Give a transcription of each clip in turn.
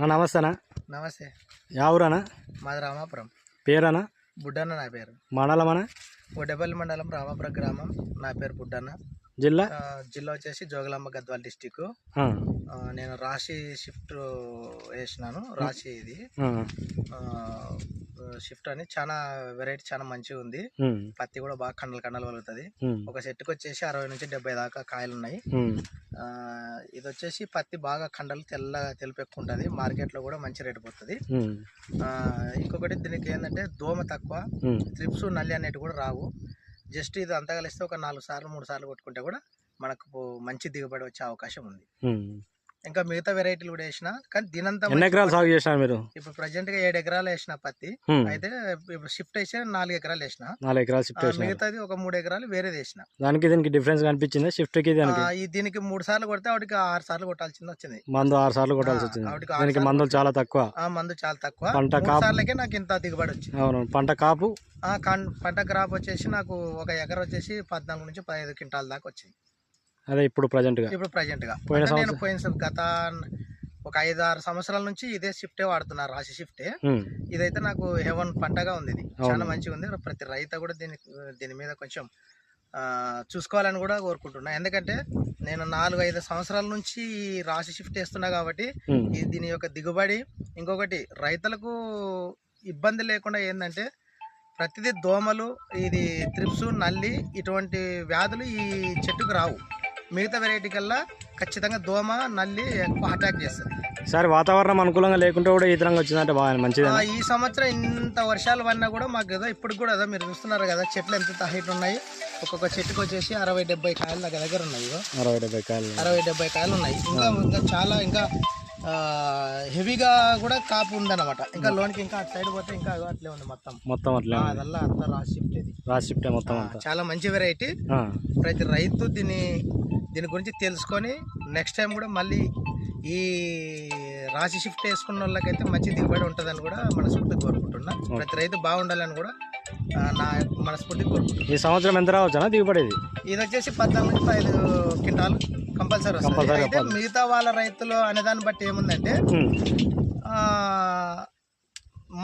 నమస్తే అన్న. నమస్తే. యావూరనా? మాది రామాపురం. పేరనా? బుడ్డన్న నా పేరు. మండలమనా? ఒడ్డేపల్లి మండలం రామాపురం గ్రామం. నా పేరు బుడ్డన్న. జిల్లా? జిల్లా వచ్చేసి జోగులాంబ గద్వాల డిస్టిక్. నేను రాశి షిఫ్ట్ వేసినాను. రాశి ఇది షిఫ్ట్ అని చాలా వెరైటీ, చాలా మంచిగా ఉంది. పత్తి కూడా బాగా కండలు కండలు వలుగుతుంది. ఒక సెట్కి వచ్చేసి 60 నుంచి 70 దాకా కాయలు ఉన్నాయి. ఇది వచ్చేసి పత్తి బాగా కండలు తెలుపు ఎక్కువ ఉంటుంది. మార్కెట్లో కూడా మంచి రేటు పోతుంది. ఇంకొకటి దీనికి ఏంటంటే దోమ తక్కువ, త్రిప్స్ నల్లి అనేవి కూడా రావు. జస్ట్ ఇది అంతా కలిస్తే ఒక 4 సార్లు 3 సార్లు కొట్టుకుంటే కూడా మనకు మంచి దిగుబడి వచ్చే అవకాశం ఉంది. ఇంకా మిగతా వెరైటీలు కూడా వేసిన, కానీ దీనంతా ఎన్ని ఎకరాలు సాగు చేసినారు మీరు? ఇప్పుడు ప్రజెంట్ గా 7 ఎకరాలు వేసిన పత్తి. అయితే ఇప్పుడు షిఫ్ట్ వేసి 4 ఎకరాలు వేసిన. 4 ఎకరాలు షిఫ్ట్ వేసిన. మిగతాది ఒక 3 ఎకరాలు వేరేది వేసిన. దానికి దీనికి డిఫరెన్స్ కనిపించింది? షిఫ్ట్ కి దీనికి 3 సార్లు కొడితే వాటికి 6 సార్లు కొట్టాల్సింది వచ్చింది. మందు 6 సార్లు కొట్టాల్సి వచ్చింది. దీనికి మందులు చాలా తక్కువ. మందు చాలా తక్కువ. పంట 3 సార్లకే నాకు ఇంత దిగుబడి వచ్చింది. అవును. పంట కాపు పంట క్రాప్ వచ్చేసి నాకు ఒక ఎకర వచ్చేసి 14 నుంచి 15 క్వింటాల దాకా వచ్చింది. అదే ఇప్పుడు ప్రజెంట్ గా నేను పోయిన గత ఒక 5-6 సంవత్సరాల నుంచి ఇదే షిఫ్టే వాడుతున్నా, రాశి షిఫ్టే. ఇదైతే నాకు హెవెన్ పంటగా ఉంది. ఇది చాలా మంచిగా ఉంది. ప్రతి రైతు కూడా దీని మీద కొంచెం చూసుకోవాలని కూడా కోరుకుంటున్నా. ఎందుకంటే నేను 4-5 సంవత్సరాల నుంచి రాశి షిఫ్ట్ వేస్తున్నా కాబట్టి దీని యొక్క దిగుబడి, ఇంకొకటి రైతులకు ఇబ్బంది లేకుండా ఏంటంటే ప్రతిదీ దోమలు, ఇది త్రిప్స్, నల్లి ఇటువంటి వ్యాధులు ఈ చెట్టుకు రావు. మిగతా వెరైటీ కల్లా ఖచ్చితంగా దోమ, నల్లి ఎక్కువ అటాక్ చేస్తుంది. సరే, వాతావరణం అనుకూలంగా లేకుంటే కూడా ఈ తరంగా వచ్చిందంటే బాగా మంచిది. ఈ సంవత్సరం ఇంత వర్షాలు పడినా కూడా మాకు ఏదో ఇప్పుడు కూడా ఏదో మీరు చూస్తున్నారు కదా, చెట్లు ఎంత హైట్ ఉన్నాయి. ఒక్కొక్క చెట్టుకు వచ్చేసి 60-70 కాయలు దగ్గర ఉన్నాయి. 60-70 కాయలు ఉన్నాయి. ఇంకా చాలా ఇంకా హెవీగా కూడా కాపు ఉందన్నమాట. ఇంకా లోనికి ఇంకా అటు సైడ్ పోతే ఇంకా అట్లే ఉంది మొత్తం అట్లా. అదల్లా అంతా రాశి షిఫ్ట్ మొత్తం చాలా మంచి వెరైటీ. ప్రతి రైతు దీని గురించి తెలుసుకొని నెక్స్ట్ టైం కూడా మళ్ళీ ఈ రాశి షిఫ్ట్ వేసుకున్న వాళ్ళకైతే మంచి దిగుబడి ఉంటుందని కూడా మనస్ఫూర్తిగా కోరుకుంటున్నా. ప్రతి రైతు బాగుండాలని కూడా నా మనస్ఫూర్తిగా కోరుకుంటున్నా. ఈ సంవత్సరం ఎంత రావచ్చు దిగుబడి? ఇది వచ్చేసి 14 నుంచి 15 క్వింటాలు కంపల్సరీ వస్తుంది. అయితే మిగతా వాళ్ళ రైతులు అనే దాన్ని బట్టి ఏముందంటే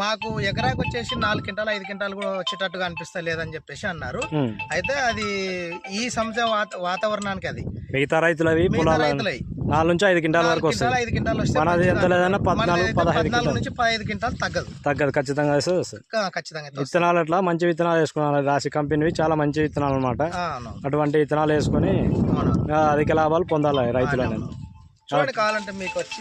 మాకు ఎకరాకు వచ్చేసి 4 క్వింటాలు 5 క్వింటాలు కూడా వచ్చేటట్టుగా అనిపిస్తా లేదని చెప్పేసి అన్నారు. అయితే అది ఈ సంవత్సరం వాతావరణానికి అది మిగతా రైతులు 4 నుంచి 5 క్వింటాల వరకు వస్తాయి. 5 క్వింటాలు వస్తే 14 నుంచి 15 క్వింటాలు తగ్గదు ఖచ్చితంగా. విత్తనాలు అట్లా మంచి విత్తనాలు వేసుకున్నాను. రాశి కంపెనీ చాలా మంచి విత్తనాలు అనమాట. అటువంటి విత్తనాలు వేసుకొని అధిక లాభాలు పొందాలి రైతులు. చూడండి, కావాలంటే మీకు వచ్చి